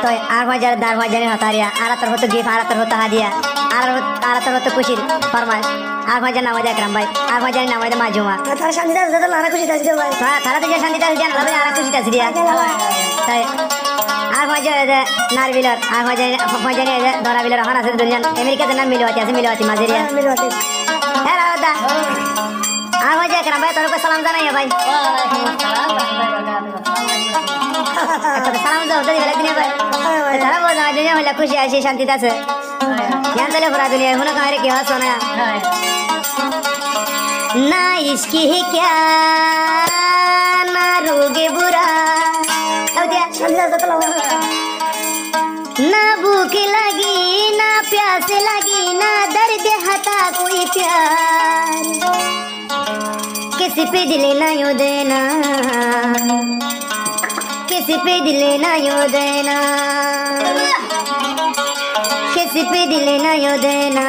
तो आग हजार दाग हजार हतारिया आरा तर होतो गिफ्ट आरा तर होतो हादिया आरा तर होतो खुशी फरमाइश आग हजार नाम हजार करम भाई आग हजार नाम हजार माजुमा তার শান্তি দাস দাদা লানা খুশি দাস ভাই थारा तो शांति दास जान लबे आरा खुशी दास दिया तो आग हजार नार बिलर आग हजार दरा बिलर हना से दुनिया अमेरिका से नाम मिलवाती माजरिया মিলওয়াতে है रावता आग हजार करम भाई तेरे को सलाम जाना है भाई तो सलाम जाओ तो दिला दुनिया भाई तारा बोल ना दुनिया होला खुशी आशी शांति दास यान चले पूरा दुनिया हुन कहारे की हंस सोना ना इसकी ही क्या ना रोगे बुरा अब दिया শান্তি দাস দাদা লানা ना भूख लगी ना प्यास लगी ना दर्द हटा कोई प्यार किसी पे दिल ना यो देना किसी पे दिल ना यो देना किसी पे दिल ना यो देना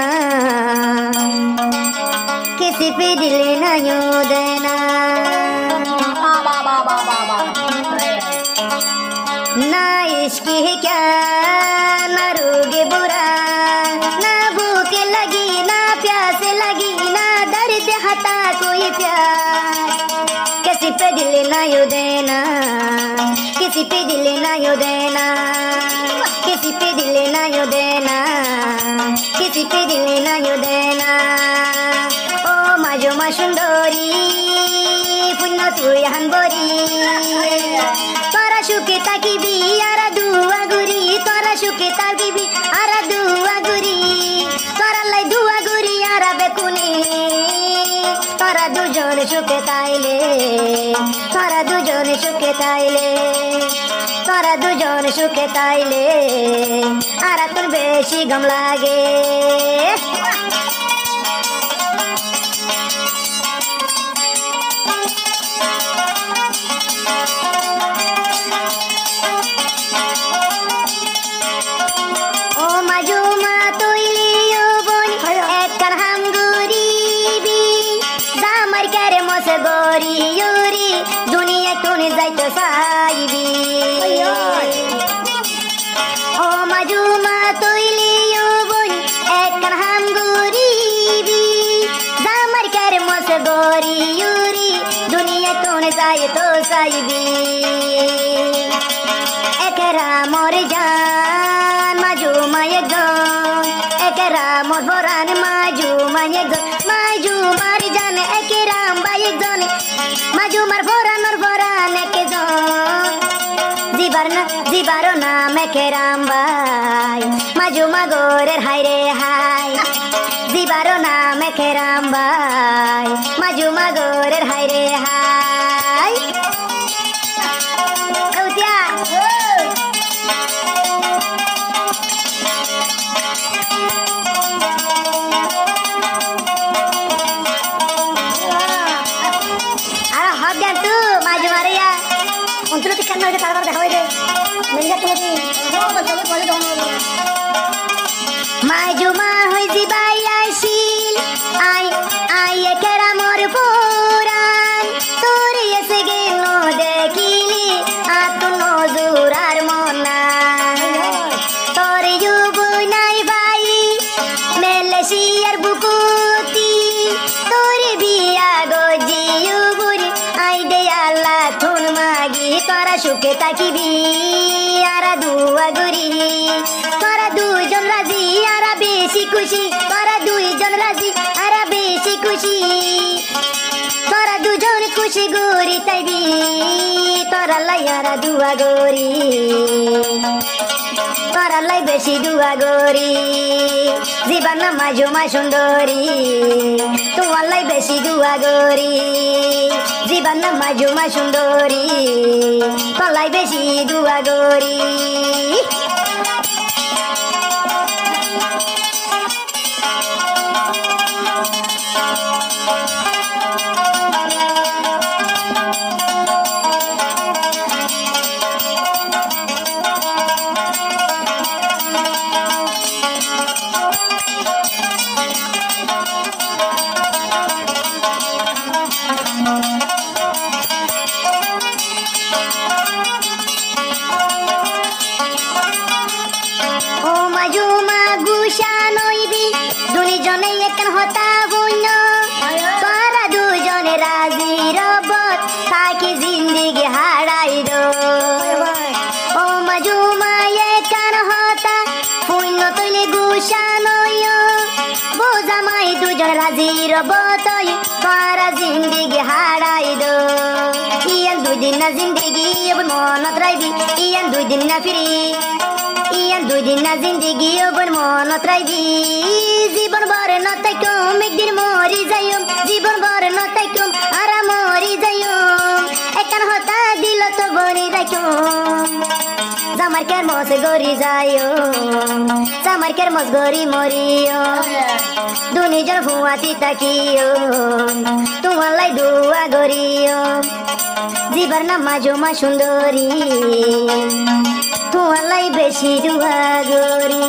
किसी पे दिल ना यो देना ना इश्क है क्या ना रोगे बुरा ना भूख लगी ना प्यास लगी ना दर्द हटा कोई प्यार किसी पे दिल ना यो देना किसी पे दिल ना यो देना किसी पे दिल ना यो देना किसी पे दिल ना यो देना ओ माजो मा सुंदरी पुण्य तुई हानबरी तोरा सुखे ताकिबी आरा दुआ गुरी तोरा सुखे ताकिबी आरा दुआ गुरी तोरा लाई दुआ गुरी आरा बेकुनी तोरा दुजन सुखे ताइले तोरा दुजन सुखे ताइले तोरा दुजन सुखे ताइले आरा तुन बेशी गम लागे ओ माजुमा तोइलियो बोन एकन हम गरीबी दामर करे मोस गोरी योरी दुनिया तुने जाइतो साइबी ओ माजुमा तोइलियो बोन एकन हम गरीबी दामर करे मोस गोरी योरी दुनिया तुने जाइतो साइबी एकरा मोर जान माजू माये गन एकरा मोर भरान माजू माये गन माजू मार जान एकरा बाये गन माजू मार भरान एक जन जीबारो नाम एकराम बाई माजू मागोरेर हाय रे हाय जीबारो नाम एकराम बाई माजू मागोरेर हाय रे हाय औतिया अरे हब जान तू माजू मारिया অঞ্চলে ঠিক কেন তারবার দেখা হইছে মেলিয়া তুমি माजू मा होई जिबाई आशील आई आई एकरा मोर पुरान तोर एसे गेनो देखिली आतु नजुरार मना तोर युबु नाई भाई मेलेशियार बुकुती तोर बिया गोजी युबुरी आई दे आल्ला थुन मागी तोरा सुखे ताकिबी आरा दुआ गुरी तोरा दुइजन राजी आरा बेसी खुशी तोरा दुइजन राजी आरा बेसी खुशी तोरा दुजन खुशी गोरी ताइबी तोरा लाई आरा दुआ गोरी तोरा लाई बेसी दुआ गोरी जीवन माजू मा सुंदरी তোমার লাই বেশি দুয়া গোরি জীবন মাজু মা সুন্দরী তলাই বেশি দুয়া গোরি রবতই পারা জিন্দিগি হারাই দো ইয়ান 2 দিন না জিন্দিগি অবন মনত রাইবি ইয়ান 2 দিন না ফিরি ইয়ান 2 দিন না জিন্দিগি অবন মনত রাইবি জীবন ভর নতাই কম একদিন মরি যাইম জীবন ভর নতাই কম আরা মরি যাইম একান হতা দিল তো বনি রাখুম জামার কের মস গরি যাইও জামার কের মস গরি মরিও দুনিজন ভুয়াতি তাকিও তোমালাই দুয়া গরিও জীবার নামা জমা সুন্দরী তোমালাই বেশি দুয়া গরি